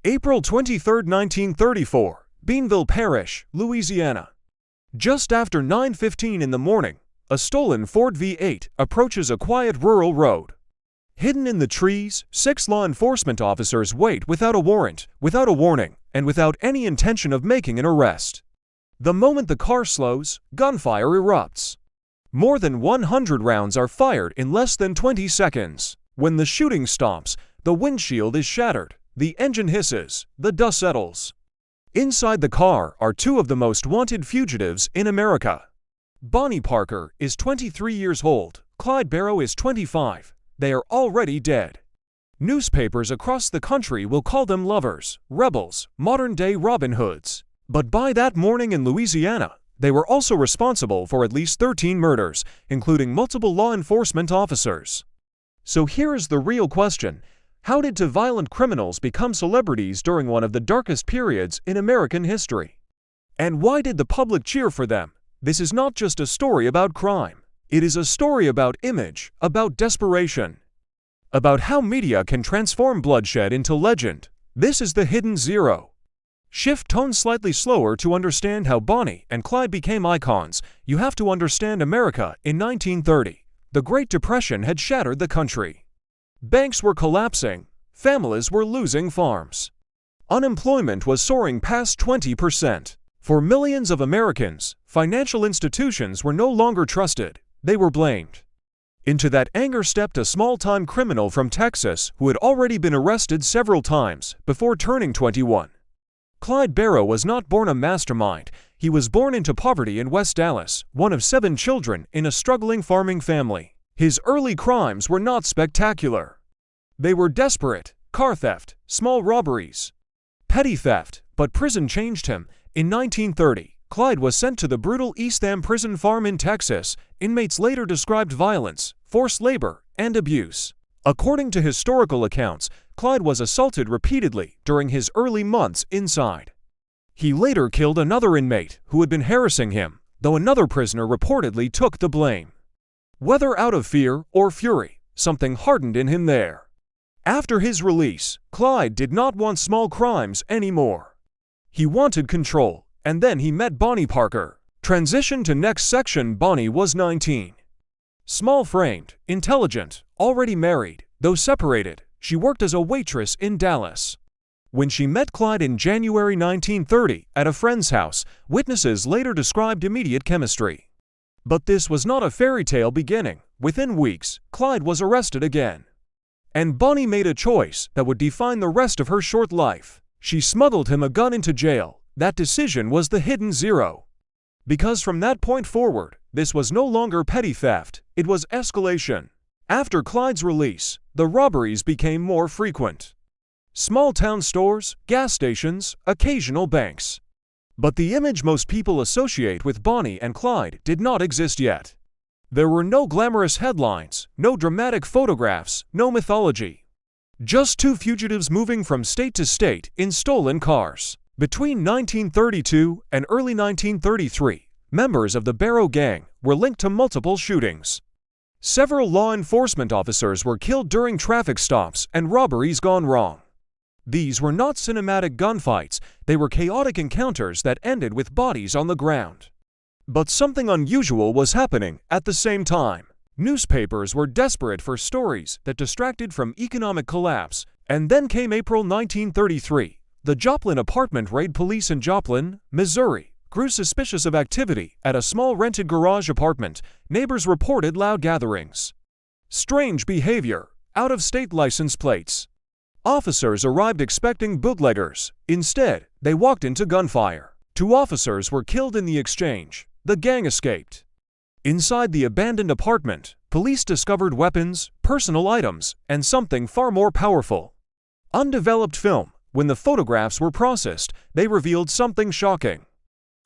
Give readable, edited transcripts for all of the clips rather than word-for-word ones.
April 23, 1934, Beanville Parish, Louisiana. Just after 9:15 in the morning, a stolen Ford V8 approaches a quiet rural road. Hidden in the trees, 6 law enforcement officers wait without a warrant, without a warning, and without any intention of making an arrest. The moment the car slows, gunfire erupts. More than 100 rounds are fired in less than 20 seconds. When the shooting stops, the windshield is shattered, the engine hisses, the dust settles. Inside the car are 2 of the most wanted fugitives in America. Bonnie Parker is 23 years old, Clyde Barrow is 25. They are already dead. Newspapers across the country will call them lovers, rebels, modern-day Robin Hoods. But by that morning in Louisiana, they were also responsible for at least 13 murders, including multiple law enforcement officers. So here is the real question. How did 2 violent criminals become celebrities during one of the darkest periods in American history? And why did the public cheer for them? This is not just a story about crime. It is a story about image, about desperation, about how media can transform bloodshed into legend. This is the Hidden Zero. Shift tone slightly slower to understand how Bonnie and Clyde became icons. You have to understand America in 1930. The Great Depression had shattered the country. Banks were collapsing. Families were losing farms. Unemployment was soaring past 20%. For millions of Americans, financial institutions were no longer trusted. They were blamed. Into that anger stepped a small-time criminal from Texas who had already been arrested several times before turning 21. Clyde Barrow was not born a mastermind. He was born into poverty in West Dallas, one of 7 children in a struggling farming family. His early crimes were not spectacular. They were desperate: car theft, small robberies, petty theft, but prison changed him. In 1930, Clyde was sent to the brutal Eastham prison farm in Texas. Inmates later described violence, forced labor, and abuse. According to historical accounts, Clyde was assaulted repeatedly during his early months inside. He later killed another inmate who had been harassing him, though another prisoner reportedly took the blame. Whether out of fear or fury, something hardened in him there. After his release, Clyde did not want small crimes anymore. He wanted control, and then he met Bonnie Parker. Transition to next section. Bonnie was 19. Small-framed, intelligent, already married, though separated. She worked as a waitress in Dallas. When she met Clyde in January 1930 at a friend's house, witnesses later described immediate chemistry. But this was not a fairy tale beginning. Within weeks, Clyde was arrested again. And Bonnie made a choice that would define the rest of her short life. She smuggled him a gun into jail. That decision was the Hidden Zero. Because from that point forward, this was no longer petty theft, it was escalation. After Clyde's release, the robberies became more frequent. Small-town stores, gas stations, occasional banks. But the image most people associate with Bonnie and Clyde did not exist yet. There were no glamorous headlines, no dramatic photographs, no mythology. Just 2 fugitives moving from state to state in stolen cars. Between 1932 and early 1933, members of the Barrow Gang were linked to multiple shootings. Several law enforcement officers were killed during traffic stops and robberies gone wrong. These were not cinematic gunfights, they were chaotic encounters that ended with bodies on the ground. But something unusual was happening at the same time. Newspapers were desperate for stories that distracted from economic collapse. And then came April 1933. The Joplin apartment raid. Police in Joplin, Missouri, grew suspicious of activity at a small rented garage apartment. Neighbors reported loud gatherings, strange behavior, out-of-state license plates. Officers arrived expecting bootleggers. Instead, they walked into gunfire. 2 officers were killed in the exchange. The gang escaped. Inside the abandoned apartment, police discovered weapons, personal items, and something far more powerful: undeveloped film. When the photographs were processed, they revealed something shocking.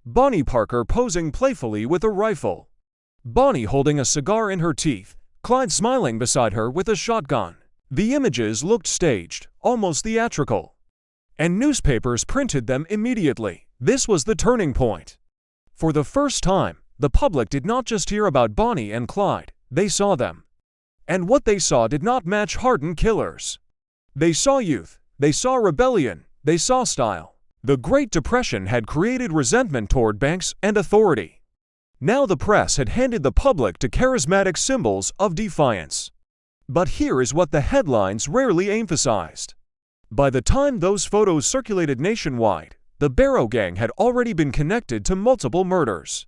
Bonnie Parker posing playfully with a rifle. Bonnie holding a cigar in her teeth, Clyde smiling beside her with a shotgun. The images looked staged, almost theatrical. And newspapers printed them immediately. This was the turning point. For the first time, the public did not just hear about Bonnie and Clyde, they saw them. And what they saw did not match hardened killers. They saw youth, they saw rebellion, they saw style. The Great Depression had created resentment toward banks and authority. Now the press had handed the public to charismatic symbols of defiance. But here is what the headlines rarely emphasized. By the time those photos circulated nationwide, the Barrow Gang had already been connected to multiple murders.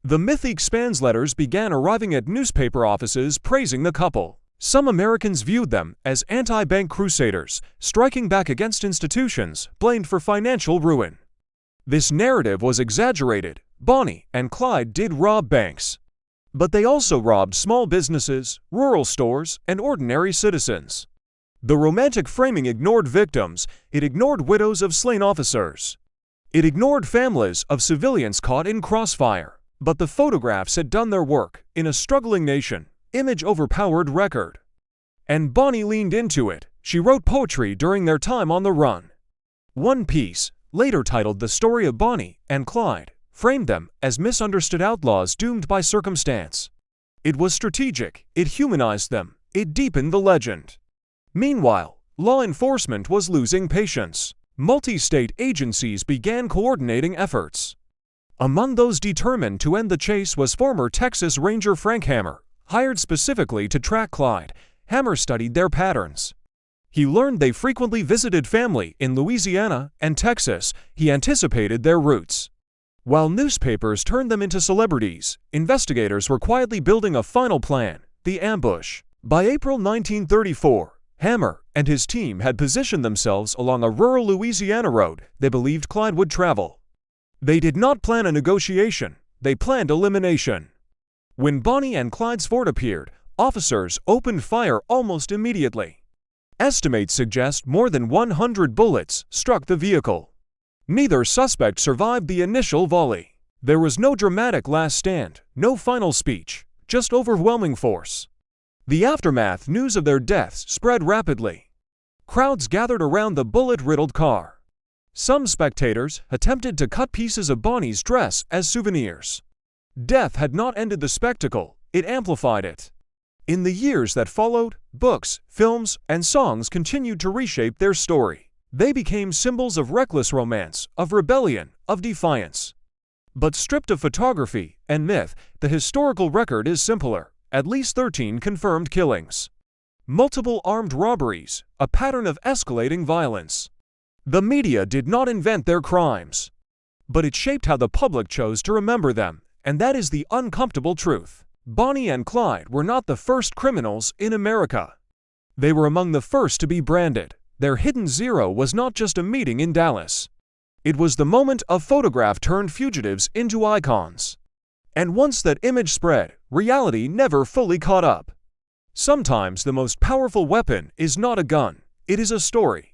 The mythic Spans letters began arriving at newspaper offices praising the couple. Some Americans viewed them as anti-bank crusaders, striking back against institutions blamed for financial ruin. This narrative was exaggerated. Bonnie and Clyde did rob banks. But they also robbed small businesses, rural stores, and ordinary citizens. The romantic framing ignored victims. It ignored widows of slain officers. It ignored families of civilians caught in crossfire. But the photographs had done their work. In a struggling nation, image overpowered record. And Bonnie leaned into it. She wrote poetry during their time on the run. One piece, later titled The Story of Bonnie and Clyde, framed them as misunderstood outlaws doomed by circumstance. It was strategic, it humanized them, it deepened the legend. Meanwhile, law enforcement was losing patience. Multi-state agencies began coordinating efforts. Among those determined to end the chase was former Texas Ranger Frank Hammer, hired specifically to track Clyde. Hammer studied their patterns. He learned they frequently visited family in Louisiana and Texas. He anticipated their routes. While newspapers turned them into celebrities, investigators were quietly building a final plan, the ambush. By April 1934, Hammer and his team had positioned themselves along a rural Louisiana road they believed Clyde would travel. They did not plan a negotiation, they planned elimination. When Bonnie and Clyde's Ford appeared, officers opened fire almost immediately. Estimates suggest more than 100 bullets struck the vehicle. Neither suspect survived the initial volley. There was no dramatic last stand, no final speech, just overwhelming force. The aftermath news of their deaths spread rapidly. Crowds gathered around the bullet-riddled car. Some spectators attempted to cut pieces of Bonnie's dress as souvenirs. Death had not ended the spectacle, it amplified it. In the years that followed, books, films, and songs continued to reshape their story. They became symbols of reckless romance, of rebellion, of defiance. But stripped of photography and myth, the historical record is simpler. At least 13 confirmed killings. Multiple armed robberies, a pattern of escalating violence. The media did not invent their crimes, but it shaped how the public chose to remember them, and that is the uncomfortable truth. Bonnie and Clyde were not the first criminals in America. They were among the first to be branded. Their hidden zero was not just a meeting in Dallas. It was the moment a photograph turned fugitives into icons. And once that image spread, reality never fully caught up. Sometimes the most powerful weapon is not a gun, it is a story.